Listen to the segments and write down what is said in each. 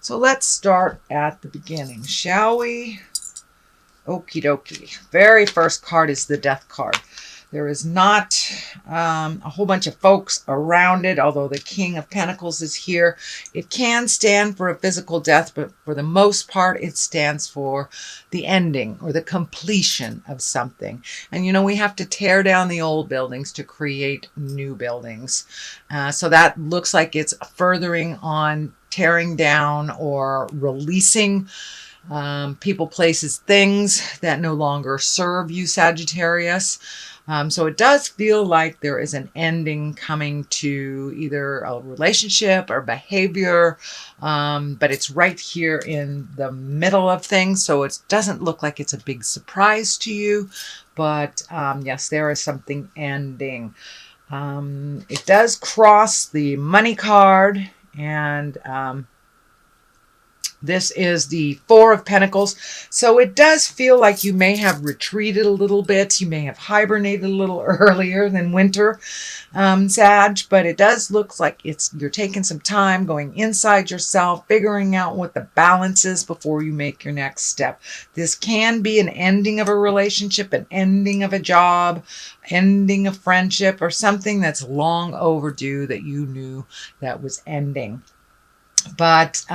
So let's start at the beginning, shall we? Okie dokie. Very first card is the Death card. There is not a whole bunch of folks around it, although the King of Pentacles is here. It can stand for a physical death, but for the most part, it stands for the ending or the completion of something. And you know, we have to tear down the old buildings to create new buildings. So that looks like it's furthering on tearing down or releasing people, places, things that no longer serve you, Sagittarius. So it does feel like there is an ending coming to either a relationship or behavior, but it's right here in the middle of things. So it doesn't look like it's a big surprise to you, but yes, there is something ending. It does cross the money card, and this is the Four of Pentacles. So it does feel like you may have retreated a little bit. You may have hibernated a little earlier than winter, Sag, but it does look like you're taking some time going inside yourself, figuring out what the balance is before you make your next step. This can be an ending of a relationship, an ending of a job, ending of friendship, or something that's long overdue that you knew that was ending. But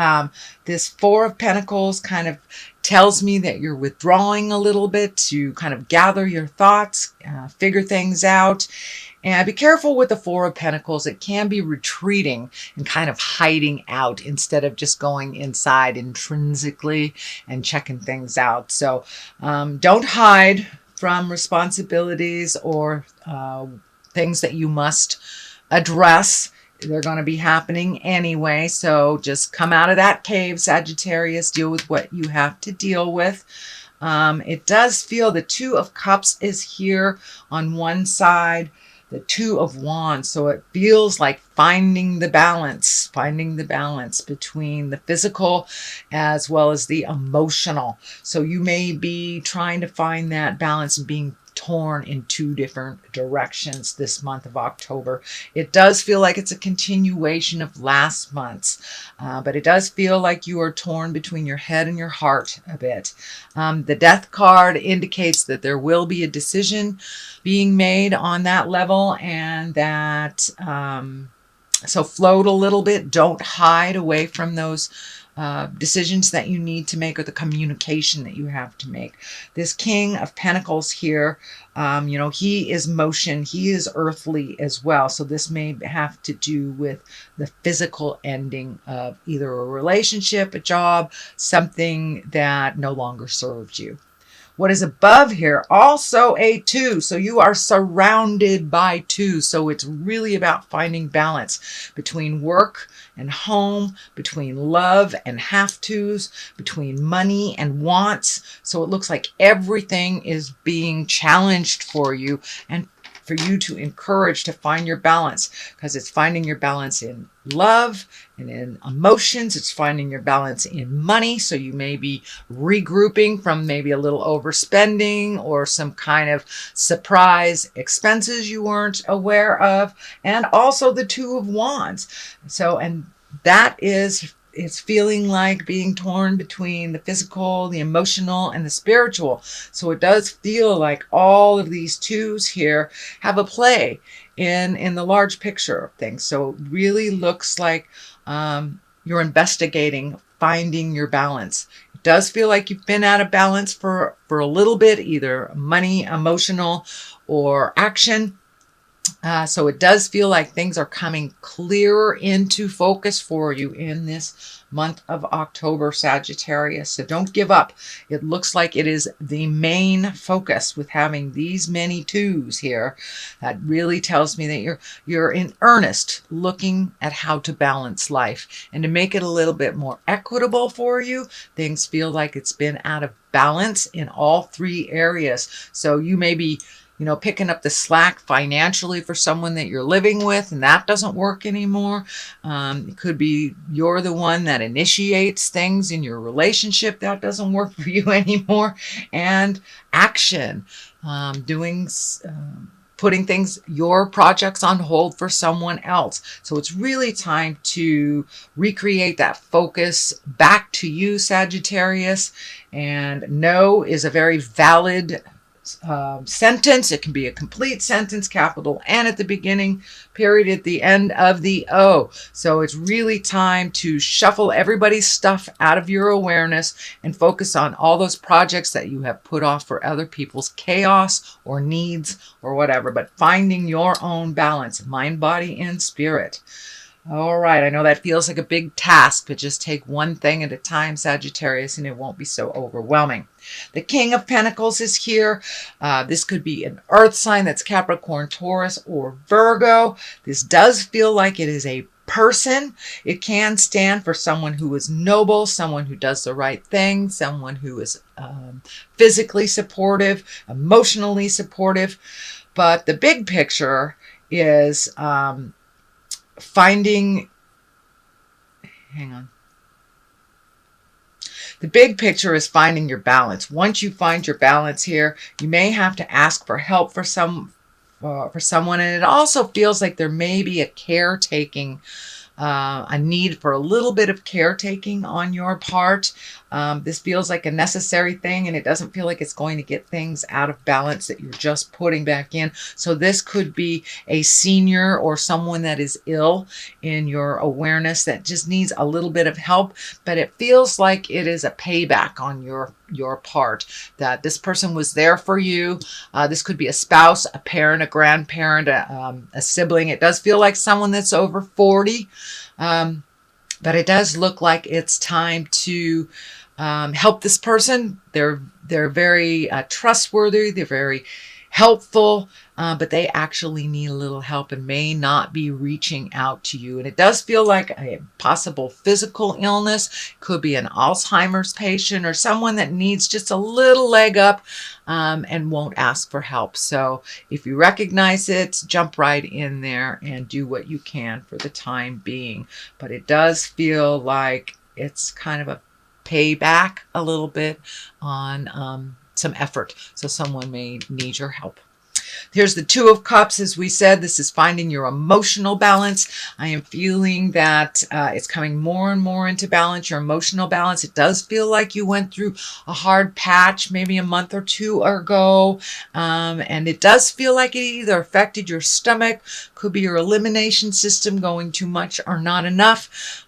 this Four of Pentacles kind of tells me that you're withdrawing a little bit to kind of gather your thoughts, figure things out. And be careful with the Four of Pentacles. It can be retreating and kind of hiding out instead of just going inside intrinsically and checking things out. So don't hide from responsibilities or things that you must address. They're going to be happening anyway. So just come out of that cave, Sagittarius. Deal with what you have to deal with. It does feel the Two of Cups is here on one side, the Two of Wands. So it feels like finding the balance between the physical as well as the emotional. So you may be trying to find that balance and being torn in two different directions this month of October. It does feel like it's a continuation of last month's, but it does feel like you are torn between your head and your heart a bit. The Death card indicates that there will be a decision being made on that level, and that so float a little bit. Don't hide away from those decisions that you need to make, or the communication that you have to make. This King of Pentacles here, you know, he is motion, he is earthly as well. So this may have to do with the physical ending of either a relationship, a job, something that no longer serves you. What is above here? Also a two. So you are surrounded by two. So it's really about finding balance between work and home, between love and have-tos, between money and wants. So it looks like everything is being challenged for you, and for you to encourage to find your balance, because it's finding your balance in love and in emotions. It's finding your balance in money. So you may be regrouping from maybe a little overspending or some kind of surprise expenses you weren't aware of. And also the Two of Wands. So, and that is, it's feeling like being torn between the physical, the emotional, and the spiritual. So it does feel like all of these twos here have a play in the large picture of things. So it really looks like you're investigating, finding your balance. It does feel like you've been out of balance for a little bit, either money, emotional, or action. So it does feel like things are coming clearer into focus for you in this month of October, Sagittarius. So don't give up. It looks like it is the main focus with having these many twos here. That really tells me that you're in earnest looking at how to balance life. And to make it a little bit more equitable for you, things feel like it's been out of balance in all three areas. So you may be, you know, picking up the slack financially for someone that you're living with, and that doesn't work anymore. It could be you're the one that initiates things in your relationship. That doesn't work for you anymore. And action, doing putting your projects on hold for someone else. So it's really time to recreate that focus back to you, Sagittarius. And no is a very valid sentence. It can be a complete sentence, capital N at the beginning, period at the end of the O. So it's really time to shuffle everybody's stuff out of your awareness and focus on all those projects that you have put off for other people's chaos or needs or whatever, but finding your own balance, mind, body, and spirit. All right, I know that feels like a big task, but just take one thing at a time, Sagittarius, and it won't be so overwhelming. The King of Pentacles is here. This could be an earth sign, that's Capricorn, Taurus, or Virgo. This does feel like it is a person. It can stand for someone who is noble, someone who does the right thing, someone who is physically supportive, emotionally supportive. But the big picture is the big picture is finding your balance. Once you find your balance here, you may have to ask for help for someone, and it also feels like there may be a caretaking, a need for a little bit of caretaking on your part. This feels like a necessary thing, and it doesn't feel like it's going to get things out of balance that you're just putting back in. So this could be a senior or someone that is ill in your awareness that just needs a little bit of help, but it feels like it is a payback on your part, that this person was there for you. This could be a spouse, a parent, a grandparent, a sibling. It does feel like someone that's over 40, but it does look like it's time to help this person. They're very trustworthy. They're very helpful, but they actually need a little help and may not be reaching out to you. And it does feel like a possible physical illness. Could be an Alzheimer's patient or someone that needs just a little leg up and won't ask for help. So if you recognize it, jump right in there and do what you can for the time being. But it does feel like it's kind of a payback a little bit on some effort. So someone may need your help. Here's the Two of Cups. As we said, this is finding your emotional balance. I am feeling that it's coming more and more into balance, your emotional balance. It does feel like you went through a hard patch maybe a month or two ago. And it does feel like it either affected your stomach, could be your elimination system going too much or not enough,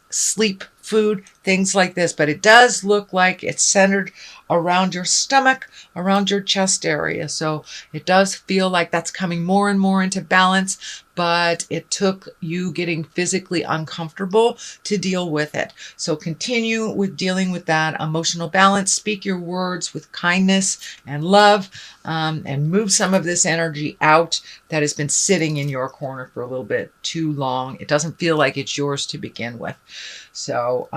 sleep, food, things like this. But it does look like it's centered around your stomach, around your chest area. So it does feel like that's coming more and more into balance, but it took you getting physically uncomfortable to deal with it. So continue with dealing with that emotional balance. Speak your words with kindness and love, and move some of this energy out that has been sitting in your corner for a little bit too long. It doesn't feel like it's yours to begin with. So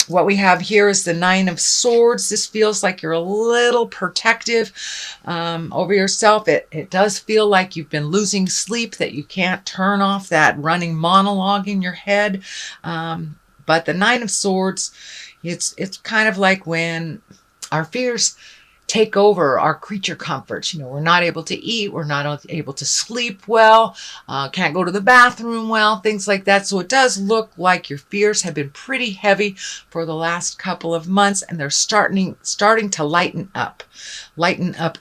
what we have here is the Nine of Swords. This feels like you're a little protective over yourself. It does feel like you've been losing sleep, that you can't turn off that running monologue in your head. But the Nine of Swords, it's kind of like when our fears take over our creature comforts. You know, we're not able to eat, we're not able to sleep well, can't go to the bathroom well, things like that. So it does look like your fears have been pretty heavy for the last couple of months, and they're starting to lighten up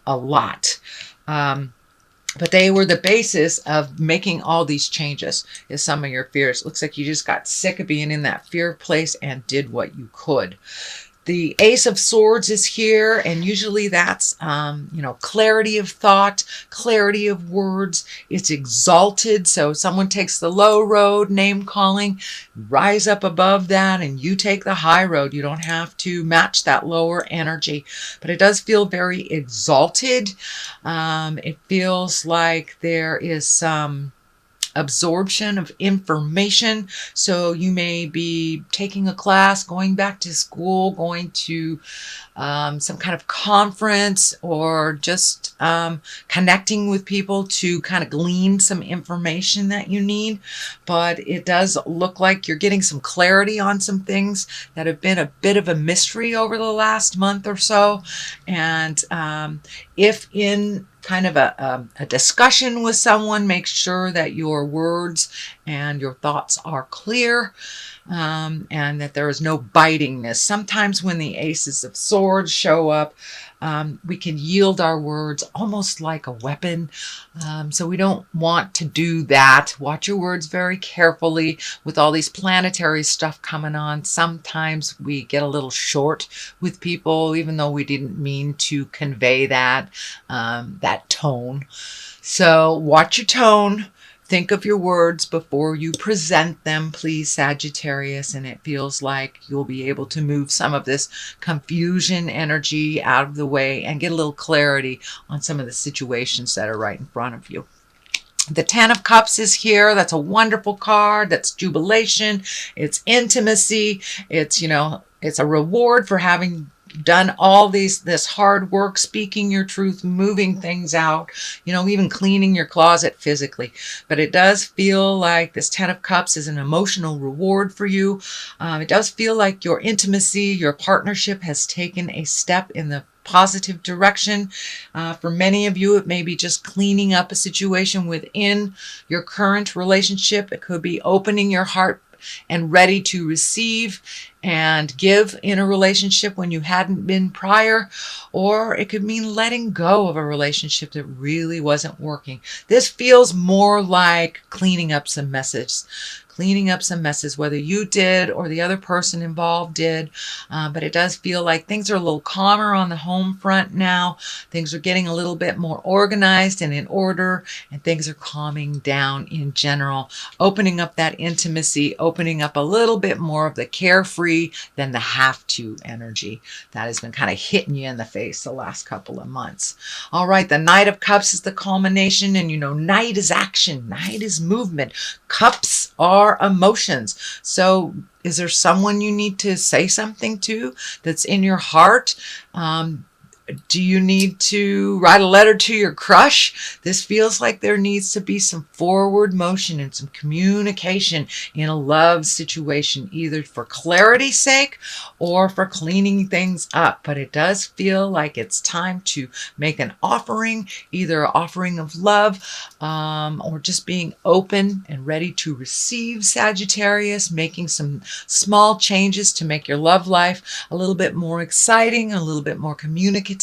a lot. But they were the basis of making all these changes, is some of your fears. It looks like you just got sick of being in that fear place and did what you could. The Ace of Swords is here, and usually that's, clarity of thought, clarity of words. It's exalted, so someone takes the low road, name calling, rise up above that, and you take the high road. You don't have to match that lower energy, but it does feel very exalted. It feels like there is some absorption of information. So you may be taking a class, going back to school, going to some kind of conference, or just connecting with people to kind of glean some information that you need. But it does look like you're getting some clarity on some things that have been a bit of a mystery over the last month or so. And if in kind of a discussion with someone, make sure that your words and your thoughts are clear, and that there is no bitingness. Sometimes when the aces of swords show up, we can yield our words almost like a weapon. So we don't want to do that. Watch your words very carefully. With all these planetary stuff coming on, sometimes we get a little short with people, even though we didn't mean to convey that, that tone. So watch your tone. Think of your words before you present them, please, Sagittarius, and it feels like you'll be able to move some of this confusion energy out of the way and get a little clarity on some of the situations that are right in front of you. The Ten of Cups is here. That's a wonderful card. That's jubilation. It's intimacy. It's, you know, it's a reward for having done all this hard work, speaking your truth, moving things out, you know, even cleaning your closet physically. But it does feel like this Ten of Cups is an emotional reward for you. It does feel like your intimacy, your partnership has taken a step in the positive direction. For many of you, it may be just cleaning up a situation within your current relationship. It could be opening your heart and ready to receive and give in a relationship when you hadn't been prior, or it could mean letting go of a relationship that really wasn't working. This feels more like cleaning up some messes. Cleaning up some messes, whether you did or the other person involved did. But it does feel like things are a little calmer on the home front now. Things are getting a little bit more organized and in order, and things are calming down in general, opening up that intimacy, opening up a little bit more of the carefree than the have to energy that has been kind of hitting you in the face the last couple of months. All right, the Knight of Cups is the culmination, and you know, Knight is action, Knight is movement. Cups are emotions. So is there someone you need to say something to that's in your heart? Do you need to write a letter to your crush? This feels like there needs to be some forward motion and some communication in a love situation, either for clarity's sake or for cleaning things up. But it does feel like it's time to make an offering, either an offering of love, or just being open and ready to receive, Sagittarius, making some small changes to make your love life a little bit more exciting, a little bit more communicative,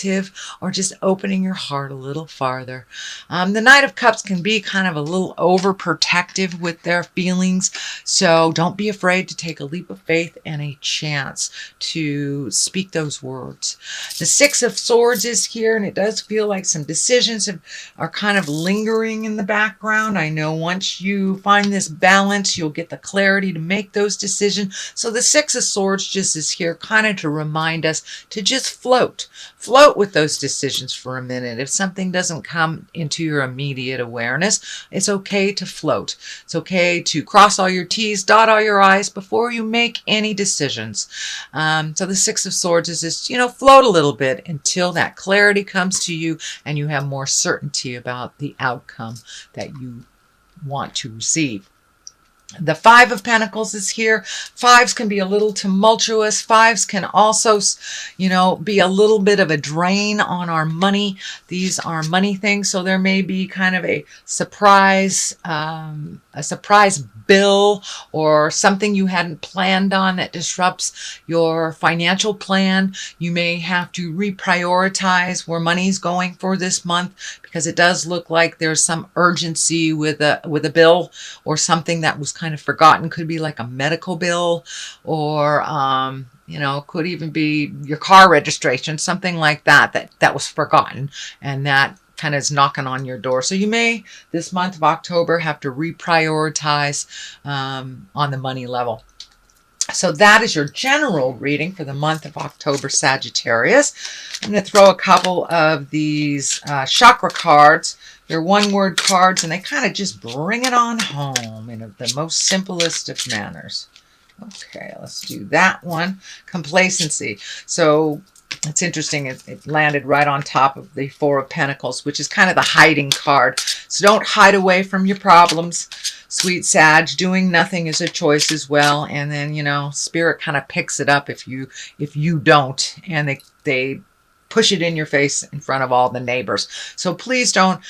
or just opening your heart a little farther. The Knight of Cups can be kind of a little overprotective with their feelings, so don't be afraid to take a leap of faith and a chance to speak those words. The Six of Swords is here, and it does feel like some decisions are kind of lingering in the background. I know once you find this balance, you'll get the clarity to make those decisions. So the Six of Swords just is here kind of to remind us to just float with those decisions for a minute. If something doesn't come into your immediate awareness, it's okay to float. It's okay to cross all your T's, dot all your I's before you make any decisions. So the Six of Swords is just, you know, float a little bit until that clarity comes to you and you have more certainty about the outcome that you want to receive. The Five of Pentacles is here. Fives can be a little tumultuous. Fives can also, you know, be a little bit of a drain on our money. These are money things, so there may be kind of a surprise bill or something you hadn't planned on that disrupts your financial plan. You may have to reprioritize where money's going for this month, because it does look like there's some urgency with a bill or something that was kind of forgotten. Could be like a medical bill, or you know, could even be your car registration, something like that was forgotten, and that kind of is knocking on your door. So you may, this month of October, have to reprioritize on the money level. So that is your general reading for the month of October, Sagittarius. I'm going to throw a couple of these chakra cards. They're one-word cards, and they kind of just bring it on home in the most simplest of manners. Okay, let's do that one. Complacency. So it's interesting. It landed right on top of the Four of Pentacles, which is kind of the hiding card. So don't hide away from your problems, sweet Sag. Doing nothing is a choice as well. And then, you know, Spirit kind of picks it up if you don't. And they push it in your face in front of all the neighbors. So please don't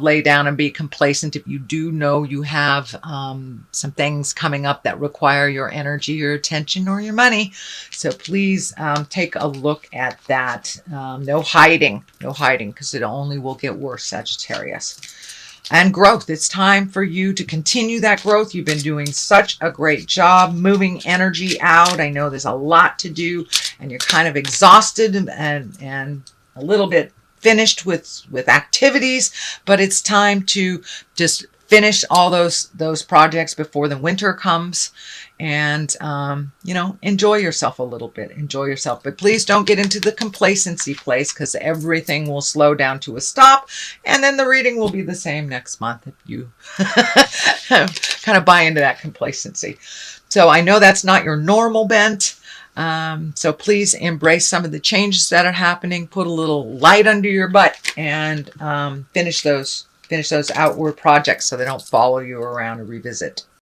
lay down and be complacent if you do know you have some things coming up that require your energy, your attention, or your money. So please take a look at that. No hiding, because it only will get worse, Sagittarius. And growth. It's time for you to continue that growth. You've been doing such a great job moving energy out. I know there's a lot to do and you're kind of exhausted and a little bit finished with activities, but it's time to just finish all those projects before the winter comes, and you know, enjoy yourself a little bit. Enjoy yourself, but please don't get into the complacency place, because everything will slow down to a stop, and then the reading will be the same next month if you kind of buy into that complacency. So I know that's not your normal bent. So please embrace some of the changes that are happening. Put a little light under your butt and finish those outward projects so they don't follow you around and revisit.